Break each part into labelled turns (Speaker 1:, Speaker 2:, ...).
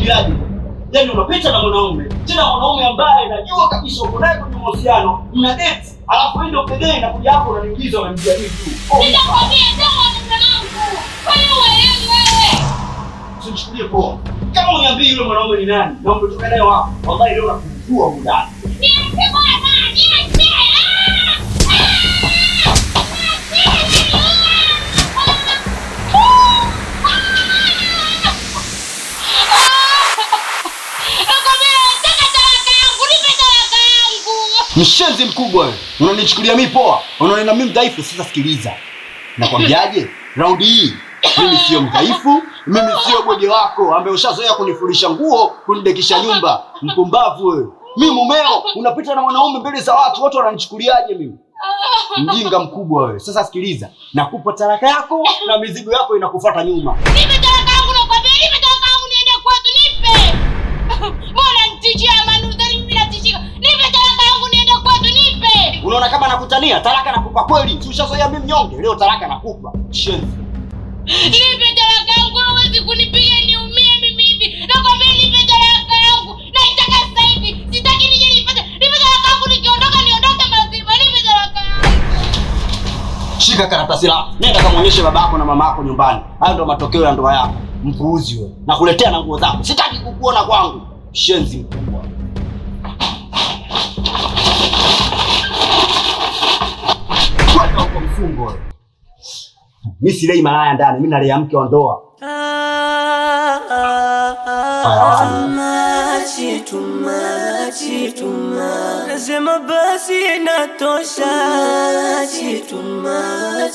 Speaker 1: unachukuliaje? Yaani unapita na mwanaume, tena mwanaume ambaye najua kabisa uko naye kwenye mahusiano, mna date, alafu ndio pekee na kuja hapo unaniingiza unanijia hivi tu.
Speaker 2: Nitakwambia ndio mwanangu. Kwani uelewi wewe?
Speaker 1: Usichukulie poa. Kama uniambie yule mwanaume ni nani na umetoka naye wapi? Wallahi leo nakufungua muda.
Speaker 2: Niache bwana, niache.
Speaker 1: Mshenzi mkubwa wewe. Unanichukulia mimi poa? Unaona mimi mdhaifu? Sasa sikiliza. Nakwambiaje? Raundi hii mimi sio mdhaifu, mimi sio bwege wako ambaye ushazoea kunifurisha nguo, kunidekisha nyumba. Mpumbavu wewe. Mimi mumeo unapita na mwanaume mbele za watu, watu wananichukuliaje mimi? Mjinga mkubwa wewe. Sasa sikiliza. Nakupa talaka yako na mizigo yako inakufuata nyuma.
Speaker 2: Nipe talaka yangu nakwambia, nipe talaka yangu niende kwetu, nipe. Mbona nitishia manuzani mimi natishika? Nipe talaka yangu niende kwetu, nipe.
Speaker 1: Unaona kama nakutania? Talaka nakupa kweli. Si ushazoea mimi mnyonge? Leo talaka nakupa. Shenzi.
Speaker 2: Nipe talaka yangu, huwezi kunipiga niumie mimi hivi. Nakwambia nipe talaka yangu. Naitaka sasa hivi. Sitaki nije nipate. Nipe talaka yangu nikiondoka niondoke mazima. Nipe talaka yangu.
Speaker 1: Shika karatasi lako. Nenda kamuonyeshe babako na mamako nyumbani. Hayo ndio matokeo ya ndoa yako. Mpuuzi wewe. Nakuletea na nguo zako. Sitaki kukuona kwangu. Shenzi mkubwa. Kwenda huko mfungo wewe. Mimi silei malaya ndani, mimi nalea mke wa ndoa.
Speaker 3: Chituma, nasema basi inatosha.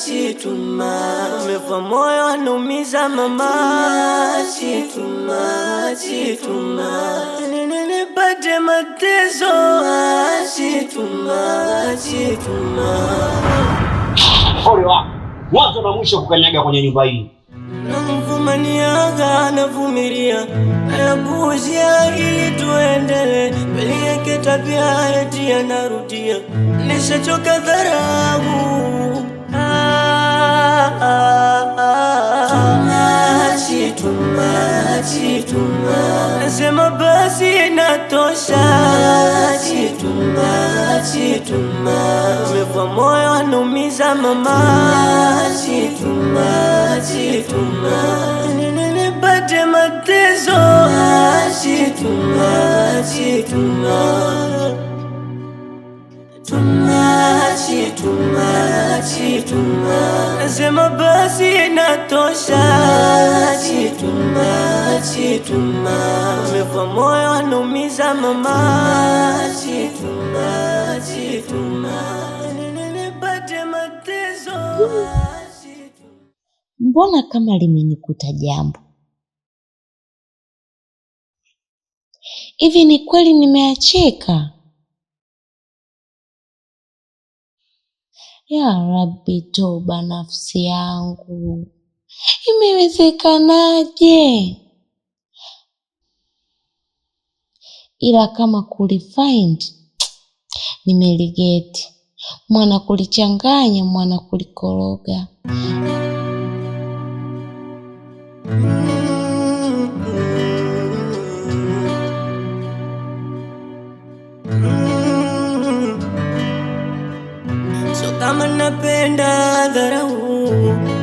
Speaker 3: Chituma, umefa moyo anumiza mama. Chituma, nipate mateso. Chituma.
Speaker 1: Ole wako. Mwanzo na mwisho kukanyaga kwenye nyumba hii.
Speaker 3: Namvumaniaga, navumilia, napuuzia ili tuendele. Mbele yake tabia eti anarudia, nishachoka dharau. Chituma, nasema basi inatosha. Chituma, umefa moyo anumiza mama. Chituma, nipate mateso. Chituma, nasema basi inatosha. Chituma, umefa moyo anumiza mama. Chituma, nipate mateso.
Speaker 4: Mbona kama limenikuta jambo hivi? Ni kweli nimeacheka? Ya Rabbi, toba nafsi yangu, imewezekanaje? Ila kama kulifind nimeligeti, mwana kulichanganya, mwana kulikoroga.
Speaker 3: So kama napenda dharau,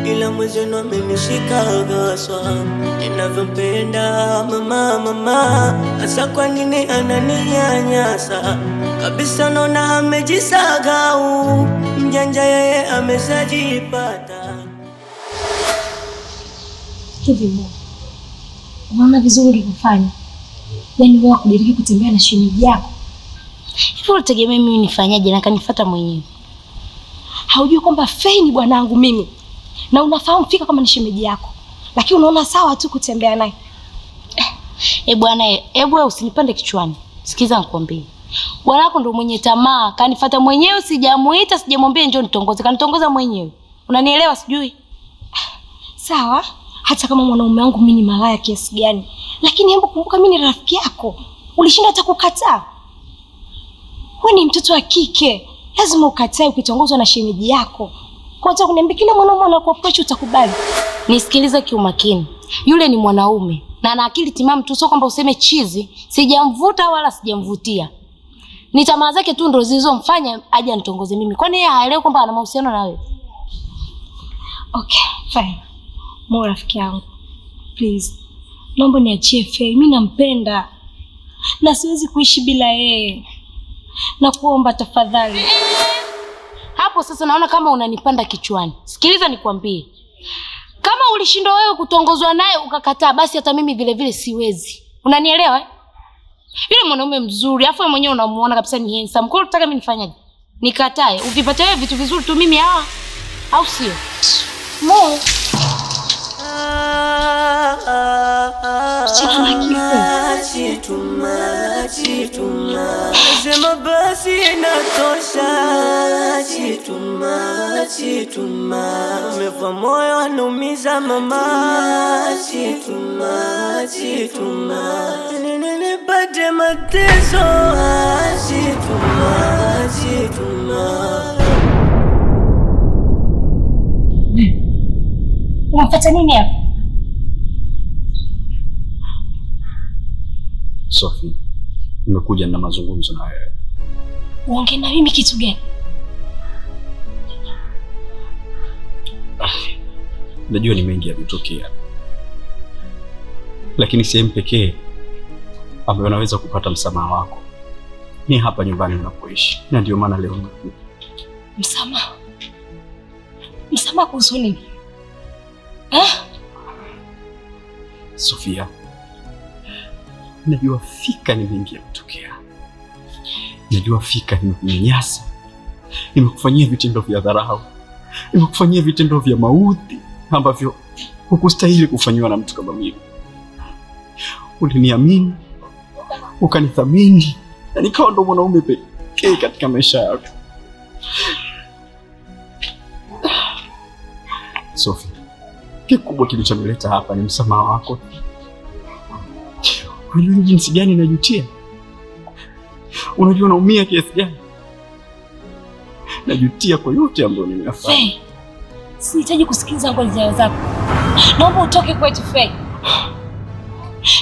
Speaker 3: ila mwezeno amenishika gaswa. Ninavyompenda mama, asa kwa nini ananinyanyasa? Kabisa naona amejisahau, mjanja yeye ameshajipata.
Speaker 5: Hivi mbona unaona vizuri ulivyofanya? Yaani wewe kudiriki kutembea na shemeji yako.
Speaker 4: Hivi unategemea mimi nifanyaje na kanifuata mwenyewe?
Speaker 5: Haujui kwamba Fei ni bwanangu mimi. Na unafahamu fika kama ni shemeji yako. Lakini unaona sawa tu kutembea naye.
Speaker 4: Bwana, hebu usinipande kichwani. Sikiza nikwambie. Bwanako ndo mwenye tamaa, kanifuata mwenyewe, sijamuita, sijamwambia njoo nitongoze, kanitongoza mwenyewe. Unanielewa sijui?
Speaker 5: Sawa, hata kama mwanaume wangu mimi ni malaya kiasi gani. Lakini hebu kumbuka mimi ni rafiki yako. Ulishinda hata kukataa. Wewe ni mtoto wa kike. Lazima ukatae ukitongozwa na shemeji yako. Kwa sababu kuniambia kila mwanaume anakuapproach utakubali.
Speaker 4: Nisikilize kiumakini. Yule ni mwanaume. Na ana akili timamu tu, sio kwamba useme chizi. Sijamvuta wala sijamvutia. Ni tamaa zake tu ndo zilizomfanya aje anitongoze mimi. Kwani yeye haelewi kwamba ana mahusiano na wewe?
Speaker 5: Okay, fine. Mo rafiki yangu. Please. Naomba niachie Faye. Mimi nampenda. Na siwezi kuishi bila yeye. Nakuomba tafadhali.
Speaker 4: Hapo sasa naona kama unanipanda kichwani. Sikiliza nikwambie. Kama ulishindwa wewe kutongozwa naye ukakataa, basi hata mimi vile vile siwezi. Unanielewa? Yule mwanaume mzuri, afu wewe mwenyewe unamuona kabisa ni handsome. Kwa hiyo unataka mimi nifanyaje? Nikatae? Ukipata wewe vitu vizuri tu mimi hawa au sio? Mo.
Speaker 3: Sema basi inatosha. Chituma umefa moyo anaumiza mama. Chituma nipate mateso. Chituma
Speaker 5: Unapata nini hapa?
Speaker 1: Sophie, nimekuja na mazungumzo na wewe.
Speaker 5: Uongee na mimi kitu gani?
Speaker 1: Najua ni mengi yametokea, lakini sehemu pekee ambayo unaweza kupata msamaha wako ni hapa nyumbani unapoishi, na ndio maana leo nimekuja.
Speaker 5: Msamaha? Msamaha kuhusu nini?
Speaker 1: Sofia, najua fika ni mengi yametokea. Najua fika nimekunyanyasa, nimekufanyia vitendo vya dharau, nimekufanyia vitendo vya maudhi ambavyo hukustahili kufanywa na mtu kama mimi. Uliniamini, ukanithamini, na nikawa ndo mwanaume pekee katika maisha yako. Sophie, kikubwa kilichonileta hapa ni msamaha wako. Unajua jinsi gani najutia? Unajua naumia kiasi gani? Najutia kwa yote ambayo nimeyafanya.
Speaker 5: Faye, sihitaji kusikiliza ngojea zako. Naomba utoke kwetu Faye.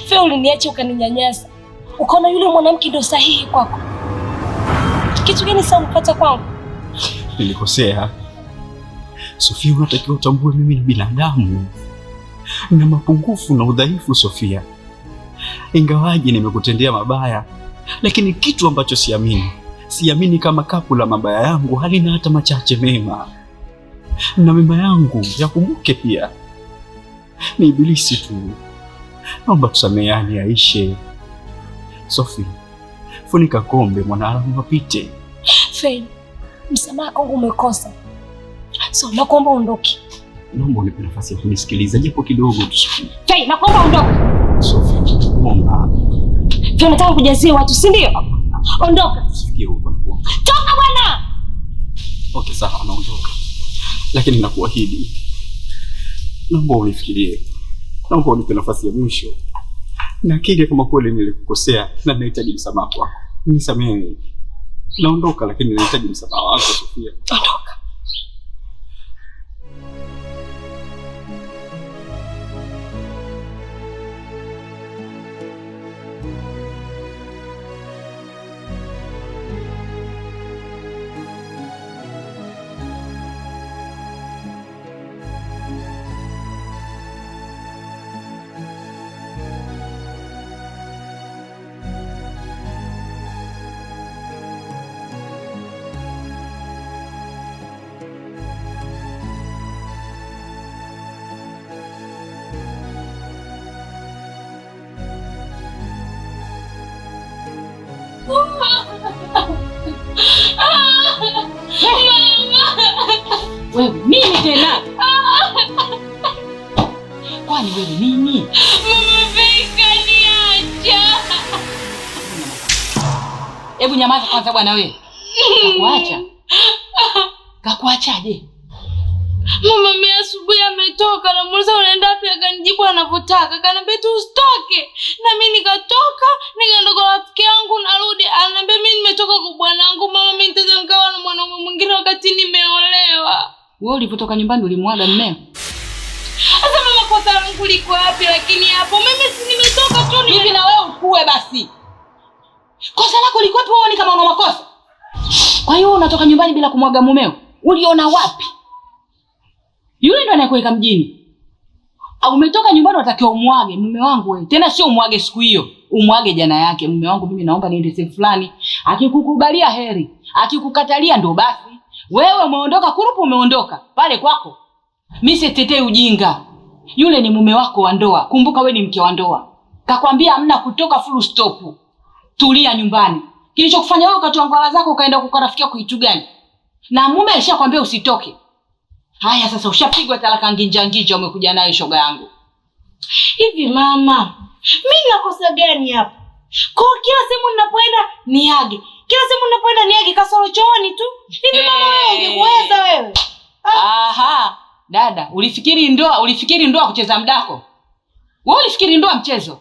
Speaker 5: Faye, uliniacha ukaninyanyasa. Ukaona yule mwanamke ndio sahihi kwako. Kitu gani sasa unapata kwangu?
Speaker 1: Nilikosea. Sofia, unatakiwa utambue mimi ni binadamu. Nina mapungufu na udhaifu Sofia. Ingawaje nimekutendea mabaya, lakini kitu ambacho siamini kama kapu la mabaya yangu halina hata machache mema. Na mema yangu yakumbuke pia. Ni ibilisi tu. Naomba tusameheane yaishe. Sofia, funika kombe mwanadamu apite.
Speaker 5: Faye, msamaha kwangu umekosa. So, nakuomba ondoke.
Speaker 1: Naomba unipe nafasi ya kunisikiliza japo kidogo tu.
Speaker 5: Faye, nakuomba ondoke.
Speaker 1: Sofia, naomba.
Speaker 5: Faye, unataka kujazia watu, si ndio? Ondoka.
Speaker 1: Sikia huko nakuomba.
Speaker 5: Toka bwana.
Speaker 1: Okay, sawa, naondoka. Lakini nakuahidi, naomba unifikirie. Naomba unipe nafasi ya mwisho. Na kile kama kweli nilikukosea na nahitaji msamaha wako, nisamehe. Naondoka, lakini nahitaji msamaha wako Sofia.
Speaker 5: Ondoka.
Speaker 4: Wewe nini tena? Kwani wewe nini?
Speaker 2: Mmefika niacha.
Speaker 4: Hebu nyamaza kwanza bwana wewe. Kakuacha? Kakuachaje?
Speaker 2: Mama mimi asubuhi ametoka na muuliza unaenda wapi, akanijibu anavyotaka. Akaniambia tu usitoke. Na mimi nikatoka, nikaenda kwa rafiki yangu narudi. Ananiambia mimi nimetoka kwa bwanangu. Mama mimi nitaanza nikawa na mwanaume mwingine wakati nimeolewa.
Speaker 4: Wewe ulipotoka nyumbani ulimwaga mmeo?
Speaker 2: Sasa mama, kosa langu liko wapi? Lakini hapo mimi si nimetoka tu
Speaker 6: hivi, na wewe ukue basi. Kosa lako liko wapi? Wewe ni kama una makosa. Kwa hiyo unatoka nyumbani bila kumwaga mumeo. Uliona wapi? Yule ndo anayekuweka mjini. Au umetoka nyumbani unatakiwa umwage mume wangu wewe. Tena sio umwage siku hiyo, umwage jana yake. Mume wangu mimi naomba niende sehemu fulani. Akikukubalia heri, akikukatalia ndo basi. Wewe umeondoka kurupu, umeondoka pale kwako. Mimi sitetei ujinga. Yule ni mume wako wa ndoa. Kumbuka wewe ni mke wa ndoa. Kakwambia hamna kutoka, full stop. Tulia nyumbani. Kilichokufanya wewe ukatoa ngwala zako ukaenda kwa rafiki yako kitu gani? Na mume alishakwambia usitoke. Haya sasa ushapigwa talaka nginja umekuja nayo shoga yangu.
Speaker 2: Hivi mama, mimi nakosa gani hapa? Kwa kila sehemu ninapoenda niage. Kila sehemu ninapoenda niage kasoro chooni tu. Hivi mama wewe ungeweza wewe?
Speaker 6: Aha, dada, ulifikiri ndoa kucheza mdako? Wewe ulifikiri ndoa mchezo?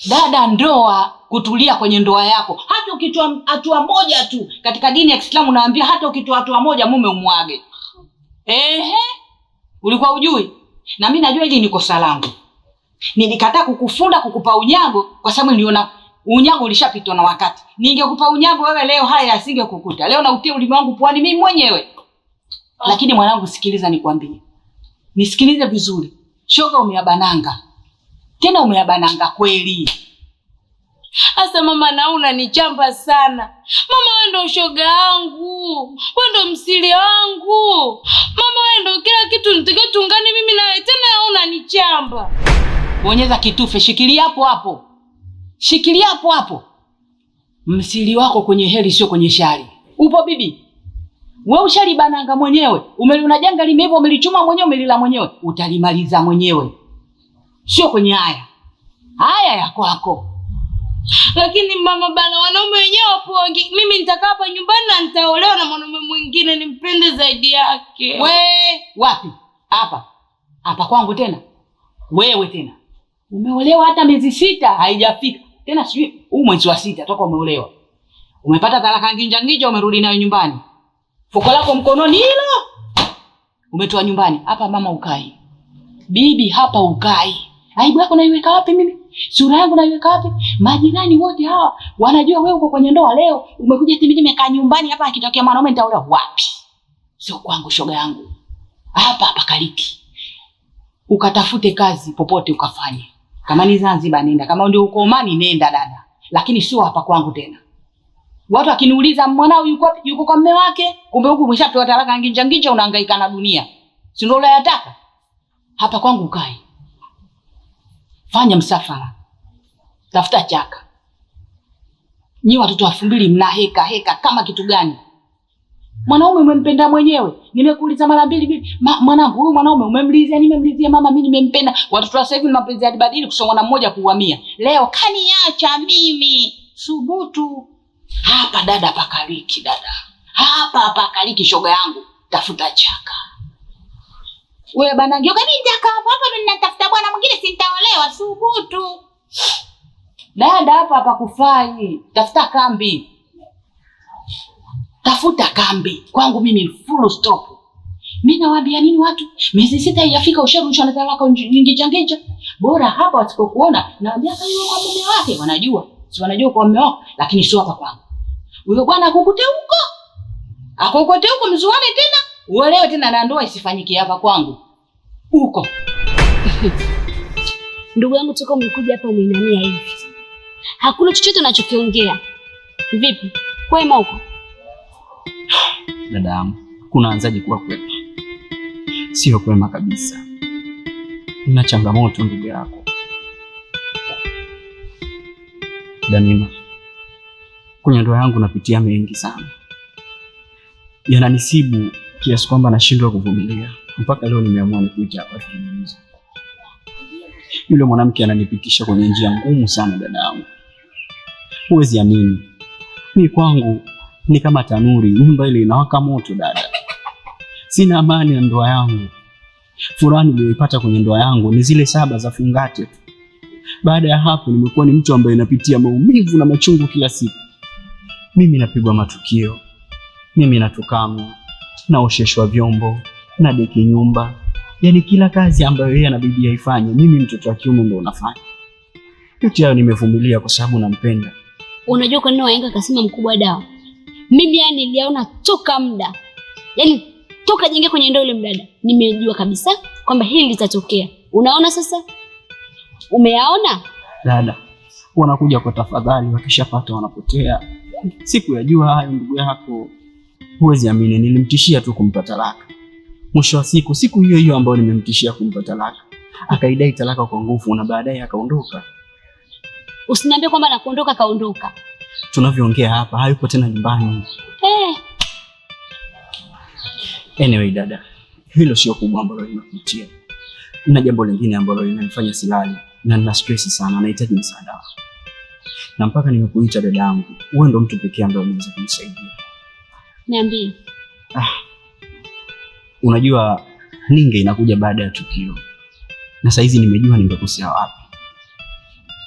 Speaker 6: Dada, ndoa kutulia kwenye ndoa yako. Hata ukitoa hatua moja tu katika dini ya Kiislamu naambia hata ukitoa hatua moja mume umwage. Ulikuwa ujui? Na mimi najua hili ni kosa langu. Nilikataa kukufunda kukupa unyago kwa sababu niliona unyago ulishapitwa na wakati. Ningekupa unyago wewe leo haya asingekukuta. Leo nautia ulimi wangu puani mimi mwenyewe. Lakini mwanangu, sikiliza nikwambie. Nisikilize vizuri. Shoga umeyabananga. Tena umeyabananga kweli.
Speaker 2: Asa mama, na unanichamba sana. Mama wewe ndo shoga yangu. Wewe ndo msiri wangu. Mama wewe ndo kila kitu, nitaka tungane mimi na wewe, tena unanichamba.
Speaker 6: Bonyeza kitufe, shikilia hapo hapo. Shikilia hapo hapo. Msiri wako kwenye heri sio kwenye shari. Upo bibi? Wewe ushalibananga mwenyewe. Umeliona janga limeiva, umelichuma mwenyewe, umelila mwenyewe. Utalimaliza mwenyewe. Sio kwenye haya. Haya ya kwako.
Speaker 2: Lakini mama bana, wanaume wenyewe wapo wengi. Mimi nitakaa hapa nyumbani na nitaolewa na mwanaume mwingine nimpende zaidi yake.
Speaker 6: Wapi? Hapa. Hapa kwangu tena. Wewe tena. Umeolewa hata miezi 6 haijafika. Tena sijui huu mwezi wa 6 toka umeolewa. Umepata talaka nginja umerudi nayo nyumbani. Fuko lako mkononi hilo. Umetoa nyumbani. Hapa mama ukai. Bibi hapa ukai. Aibu yako naiweka wapi mimi? Sura yangu naiweka wapi? Majirani wote hawa wanajua wewe uko kwenye ndoa leo. Umekuja eti mimi nimekaa nyumbani hapa, akitokea mwanaume nitaolewa wapi? Sio kwangu shoga yangu. Hapa kaliki. Ukatafute kazi popote ukafanye. Kama ni Zanzibar nenda, kama ndio uko Omani nenda dada. Lakini sio hapa kwangu tena. Watu akiniuliza mwanao yuko wapi? Yuko kwa mume wake. Kumbe huku umeshapewa talaka nginja unahangaika na dunia. Si ndio unayataka? Hapa kwangu ukai. Fanya msafara. Tafuta chaka. Nyi watoto wa 2000 mna heka kama kitu gani? Mwanaume umempenda mwenyewe. Nimekuuliza mara mbili mwanangu, huyu mwanaume umemlizia? Nimemlizia mama, mimi nimempenda. Watoto wa sasa hivi mapenzi yalibadili kusoma na mmoja kuhamia. Leo kaniacha mimi. Subutu. Hapa dada pakaliki dada. Hapa pakaliki shoga yangu. Tafuta chaka. Wewe bana ngioka mimi nitaka hapa mimi natafuta bwana mwingine sintaolewa, subutu. Dada hapa kufai. Tafuta kambi. Tafuta kambi. Kwangu mimi full stop. Mimi nawaambia nini watu? Miezi 6 haijafika usharushwa na talaka nginja. Bora hapa wasipokuona naambia kama kwa mume wake wanajua. Si wanajua kwa mume wako, lakini sio hapa kwangu. Huyo bwana akukute huko. Akukute huko mzuane tena. Uelewe tena na ndoa isifanyike hapa kwangu. Huko.
Speaker 5: Ndugu yangu toka umekuja hapa umeinania hivi. Hakuna chochote unachokiongea. Vipi? Kwema huko?
Speaker 7: Dada yangu, kunaanzaje kuwa kwema? Sio kwema kabisa. Nina changamoto ndugu yako. Danima, kwenye ndoa yangu napitia mengi sana. Yananisibu kiasi kwamba nashindwa kuvumilia. Mpaka leo nimeamua nikuite hapa tuzungumze. Yule mwanamke ananipitisha kwenye njia ngumu sana dada yangu. Huwezi amini. Mimi kwangu ni kama tanuri, nyumba ile inawaka moto dada. Sina amani na ndoa yangu. Furaha niliyoipata kwenye ndoa yangu ni zile 7 za fungate tu. Baada ya hapo nimekuwa ni mtu ambaye napitia maumivu na machungu kila siku. Mimi napigwa matukio. Mimi natukanwa, naosheshwa vyombo, nadeki nyumba. Yaani kila kazi ambayo yeye anabidi aifanye, mimi mtoto wa kiume ndo unafanya. Yote hayo nimevumilia kwa sababu nampenda.
Speaker 5: Unajua kwa nini wahenga kasema mkubwa dawa? Mimi yani niliona toka muda. Yaani toka jenge kwenye ndoa ile mdada. Nimejua kabisa kwamba hili litatokea. Unaona sasa? Umeyaona?
Speaker 7: Dada, wanakuja kwa tafadhali, wakishapata wanapotea. Siku ya jua hayo ndugu yako. Huwezi amini, nilimtishia tu kumpa talaka. Mwisho wa siku hiyo hiyo ambayo nimemtishia kumpa talaka, akaidai talaka kwa nguvu na baadaye akaondoka.
Speaker 5: Usiniambie kwamba anakuondoka kaondoka.
Speaker 7: Tunavyoongea hapa hayupo tena nyumbani. Anyway dada, hilo sio kubwa ambalo linakutia. Na jambo lingine ambalo linanifanya silali na nina stress sana, nahitaji msaada wako. Na mpaka nimekuita dada yangu, wewe ndo mtu pekee ambaye unaweza kunisaidia.
Speaker 5: Niambie.
Speaker 7: Unajua Ninge inakuja baada ya tukio. Na saa hizi nimejua nimekosea wapi.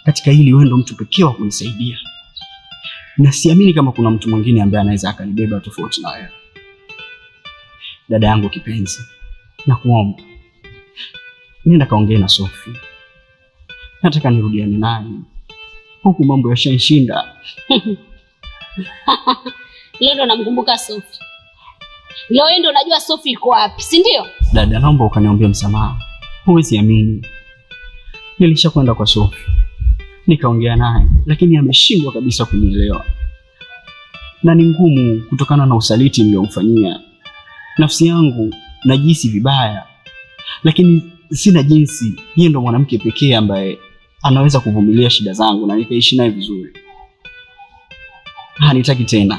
Speaker 7: Katika hili wewe ndo mtu pekee wa kunisaidia. Na siamini kama kuna mtu mwingine ambaye anaweza akanibeba tofauti na wewe. Dada yangu kipenzi, nakuomba nenda kaongee na Sophie. Nataka nirudiane naye. Huku mambo yashanishinda.
Speaker 5: Leo ndo namkumbuka Sophie. Leo ndo unajua Sophie iko wapi, si ndio?
Speaker 7: Dada, naomba ukaniombea msamaha. Huwezi amini. Nilishakwenda kwa Sophie. Nikaongea naye, lakini ameshindwa kabisa kunielewa. Na ni ngumu kutokana na usaliti niliomfanyia. Nafsi yangu najisi vibaya. Lakini sina jinsi. Yeye ndo mwanamke pekee ambaye anaweza kuvumilia shida zangu na nikaishi naye vizuri. Hanitaki tena.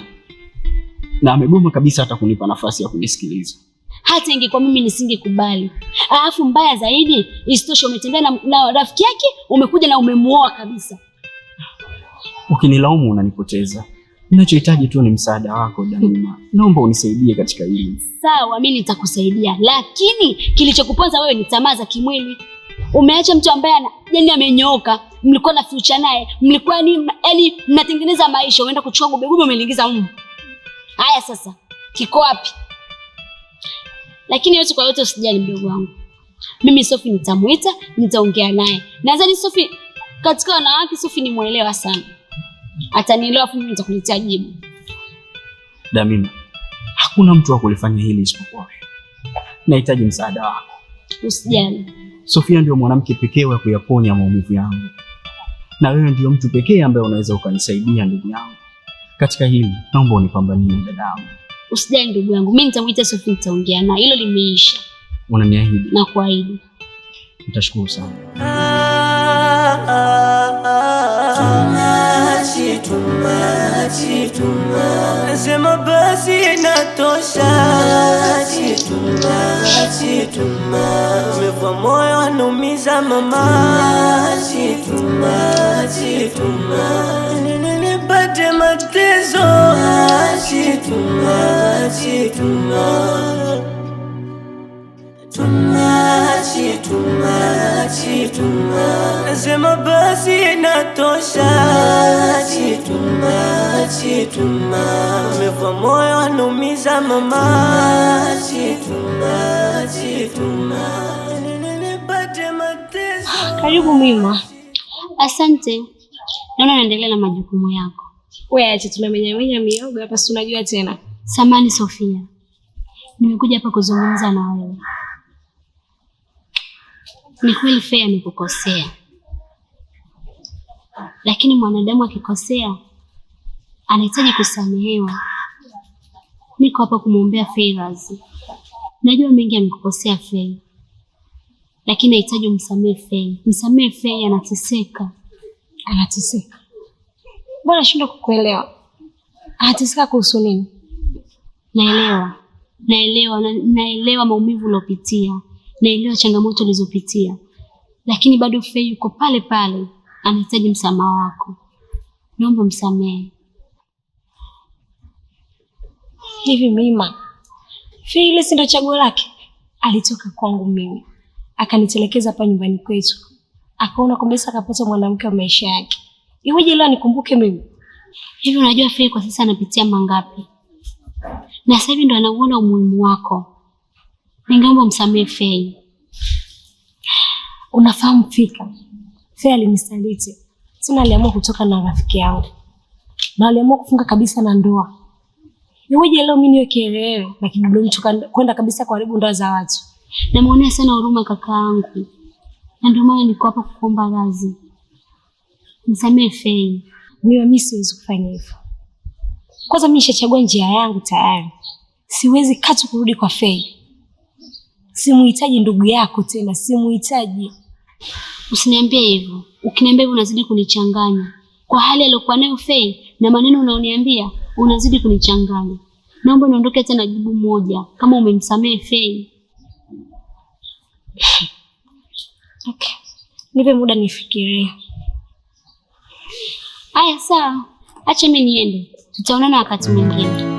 Speaker 7: Na amegoma kabisa hata kunipa nafasi ya kunisikiliza.
Speaker 5: Hata ingekuwa mimi nisingekubali. Alafu mbaya zaidi, isitoshe umetembea na rafiki yake, umekuja na umemuoa kabisa.
Speaker 7: Ukinilaumu unanipoteza. Ninachohitaji tu ni msaada wako Damima. Naomba unisaidie katika hili.
Speaker 5: Sawa, mimi nitakusaidia, lakini kilichokuponza wewe ni tamaa za kimwili. Umeacha mtu ambaye yani amenyooka, mlikuwa na future naye, mlikuwa yani mnatengeneza maisha, unaenda kuchukua gubegube umeliingiza huko. Haya sasa, kiko wapi? Lakini yote kwa yote usijali mdogo wangu. Mimi Sophie nitamuita, nitaongea naye. Nadhani Sophie katika wanawake Sophie ni muelewa sana. Atanielewa afu mimi nitakuletea jibu.
Speaker 7: Damima, hakuna mtu wa kulifanya hili isipokuwa wewe. Nahitaji msaada wako.
Speaker 5: Usijali.
Speaker 7: Sofia ndio mwanamke pekee wa kuyaponya maumivu yangu. Na wewe ndio mtu pekee ambaye unaweza ukanisaidia ndugu yangu. Katika hili, naomba unipambanie dadangu.
Speaker 5: Usijali ndugu yangu, mimi nitamuita Sophie nitaongea naye. Hilo limeisha.
Speaker 7: Unaniahidi?
Speaker 5: Na kuahidi.
Speaker 7: Nitashukuru sana.
Speaker 3: Tumachi. Nasema basi inatosha. Tumachi. Umevua moyo anumiza mama. Tumachi. Nipate mateso. Tumachi. Nasema basi inatosha. Tumachi. Umevua moyo anumiza mama. Tumachi. Nipate mateso.
Speaker 5: Karibu Mima. Asante. Naona naendelea na majukumu yako.
Speaker 4: Wewe acha tunamenyamenya miogo hapa, si unajua tena.
Speaker 5: Samani Sofia. Nimekuja hapa kuzungumza na wewe. Ni kweli Fea amekukosea. Lakini mwanadamu akikosea anahitaji kusamehewa. Niko hapa kumwombea favors. Najua mengi amekukosea Fea. Lakini nahitaji umsamehe Fea. Msamehe Fea, anateseka.
Speaker 4: Anateseka? Mbona shindwa kukuelewa? Anateseka kuhusu nini?
Speaker 5: Naelewa maumivu uliopitia. Naelewa changamoto ulizopitia. Lakini bado Fea yuko pale pale. Anahitaji msamaha wako. Naomba msamehe.
Speaker 4: Hivi Mima, Fea ile si ndo chaguo lake? Alitoka kwangu mimi, akanitelekeza hapa nyumbani kwetu. Akaona kabisa akapata mwanamke wa maisha yake. Iweje leo nikumbuke mimi?
Speaker 5: Hivi unajua Fea kwa sasa anapitia mangapi? Na sasa hivi ndo anaona umuhimu wako. Ningeomba msamehe Fea. Unafahamu fika, Fea alinisaliti. Tena aliamua kutoka na rafiki yangu. Na aliamua kufunga kabisa na ndoa. Niweje leo mimi niwe kielele na kidudu mtu kwenda kabisa kuharibu ndoa za watu.
Speaker 2: Namuonea sana huruma kakaangu. Na ndio maana niko hapa kukuomba radhi. Nisamehe Fei.
Speaker 5: Mimi siwezi kufanya hivyo. Kwanza mimi nishachagua njia yangu tayari. Siwezi katu kurudi kwa Fei. Simuhitaji ndugu yako tena, simuhitaji.
Speaker 2: Usiniambie hivyo. Ukiniambia hivyo unazidi kunichanganya. Kwa hali aliyokuwa nayo Fei na maneno unaoniambia unazidi kunichanganya. Naomba niondoke tena jibu moja kama umemsamehe Fei.
Speaker 5: Okay. Nipe muda nifikirie.
Speaker 2: Aya sawa. Acha mimi niende. Tutaonana wakati mwingine.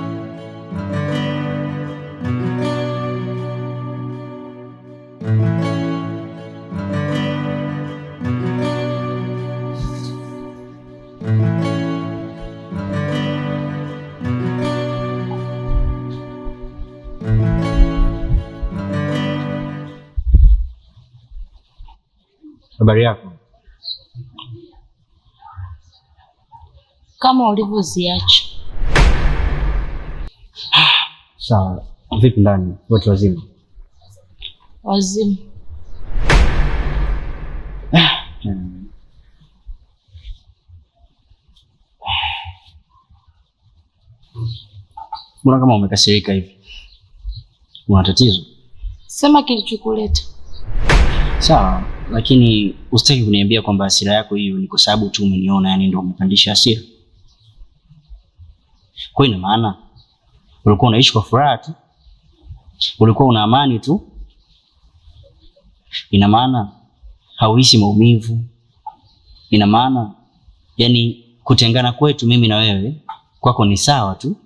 Speaker 7: Habari yako?
Speaker 4: Kama ulivyoziacha.
Speaker 7: Sawa. Vipi ndani? Wote wazima?
Speaker 4: Wazima.
Speaker 7: Mbona kama umekasirika hivi? Una tatizo?
Speaker 4: Sema kilichokuleta.
Speaker 7: Sawa, lakini usitaki kuniambia kwamba hasira yako hiyo ni kwa sababu tu umeniona, yani ndio umepandisha hasira. Kwa ina maana ulikuwa unaishi kwa furaha tu? Ulikuwa una amani tu? Ina maana hauhisi maumivu? Ina maana yani kutengana kwetu mimi na wewe kwako ni sawa tu?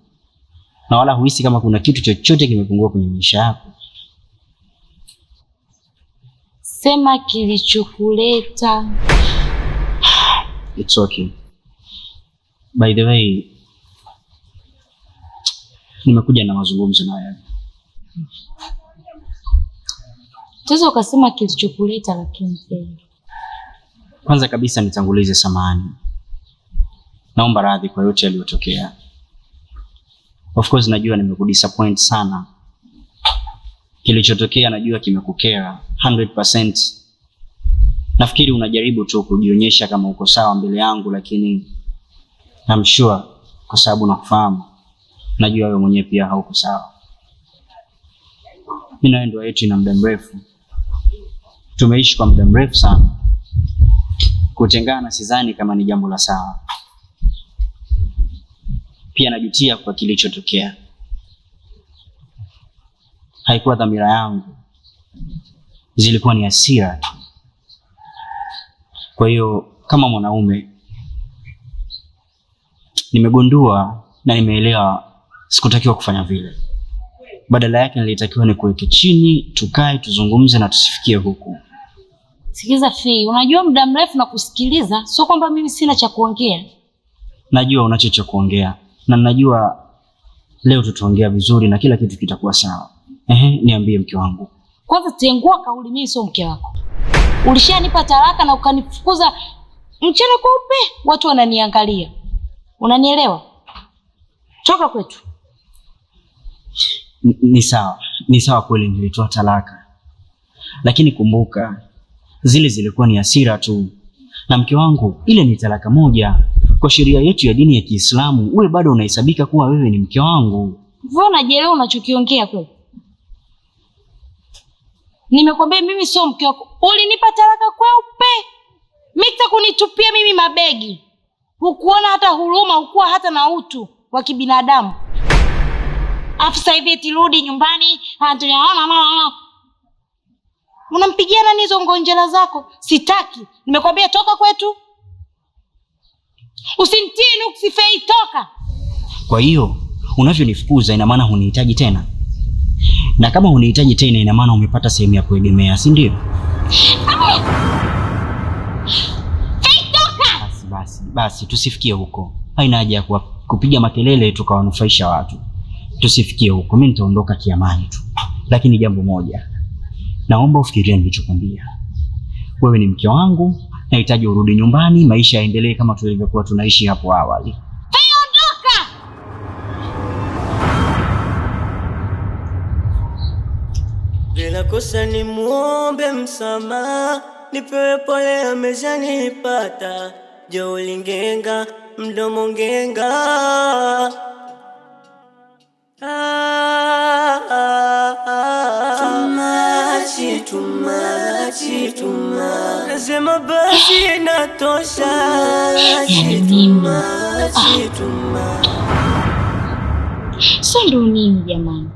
Speaker 7: Na wala huhisi kama kuna kitu chochote kimepungua kwenye maisha yako?
Speaker 4: Sema kilichokuleta.
Speaker 7: It's okay. By the way, nimekuja na mazungumzo na wewe.
Speaker 4: Sasa ukasema kilichokuleta lakini
Speaker 7: kwanza kabisa nitangulize samahani. Naomba radhi kwa yote yaliyotokea. Of course najua nimekudisappoint sana. Kilichotokea najua kimekukera 100%. Nafikiri unajaribu tu kujionyesha kama uko sawa mbele yangu, lakini I'm sure kwa sababu nakufahamu najua wewe mwenyewe pia hauko sawa. Mimi na wewe ndoa yetu ina muda mrefu. Tumeishi kwa muda mrefu sana. Kutengana sidhani kama ni jambo la sawa. Pia najutia kwa kilichotokea. Haikuwa dhamira yangu. Zilikuwa ni hasira tu. Kwa hiyo kama mwanaume nimegundua na nimeelewa sikutakiwa kufanya vile. Badala yake nilitakiwa nikuweke chini, tukae, tuzungumze na tusifikie huku.
Speaker 4: Sikiza Fei, unajua muda mrefu na kusikiliza, sio kwamba mimi sina cha kuongea.
Speaker 7: Najua unacho cha kuongea na najua leo tutaongea vizuri na kila kitu kitakuwa sawa. Niambie mke wangu.
Speaker 4: Kwanza tengua kauli, mimi sio mke wako. Ulishanipa talaka na ukanifukuza mchana kweupe, watu wananiangalia. Unanielewa? Toka kwetu.
Speaker 7: Ni sawa kweli nilitoa talaka. Lakini kumbuka zile zilikuwa ni hasira tu. Na mke wangu, ile ni talaka moja. Kwa sheria yetu ya dini ya Kiislamu, wewe bado unahesabika kuwa wewe ni mke wangu.
Speaker 4: Wewe unajielewa unachokiongea kweli? Nimekwambia mimi sio mke wako. Ulinipa talaka kweupe. Mita kunitupia mimi mabegi. Hukuona hata huruma, hukuwa hata na utu wa kibinadamu. Afisa hivi eti rudi nyumbani, unampigia nani hizo ngonjera zako? Sitaki. Nimekwambia toka kwetu. Usinitie nuksi Fei, toka.
Speaker 7: Kwa hiyo unavyonifukuza ina maana hunihitaji tena. Na kama hunihitaji tena ina maana umepata sehemu ya kuegemea, si ndio?
Speaker 4: Fei, toka.
Speaker 7: Basi tusifikie huko. Haina haja ya kupiga makelele tukawanufaisha watu. Tusifikie huko. Mimi nitaondoka kiamani tu. Lakini jambo moja, naomba ufikirie nilichokwambia. Wewe ni mke wangu, nahitaji urudi nyumbani, maisha yaendelee kama tulivyokuwa tunaishi hapo awali.
Speaker 2: Ondoka!
Speaker 3: Bila kosa ni muombe msamaha, nipewe pole ameshanipata. Jeuri ngenga, mdomo ngenga. Tumachi, nasema basi inatosha.
Speaker 4: Sio ndo nini jamani?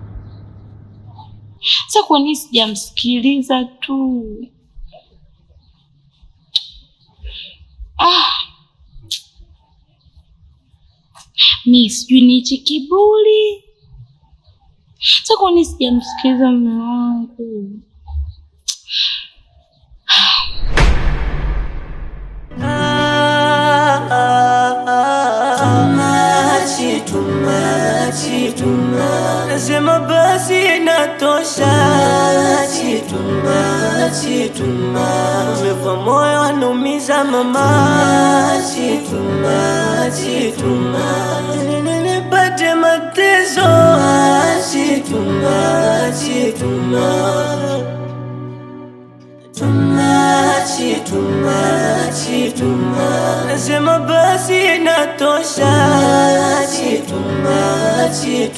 Speaker 4: Sasa kwa nini sijamsikiliza tu? Mimi sijui ni hichi kiburi. Sasa kwa nini sijamsikiliza mume wangu?
Speaker 3: Tumachi, nasema basi inatosha. Tumachi, umevua moyo anaumiza mama. Tumachi, nipate mateso. Tumachi, nasema basi inatosha. Tumachi.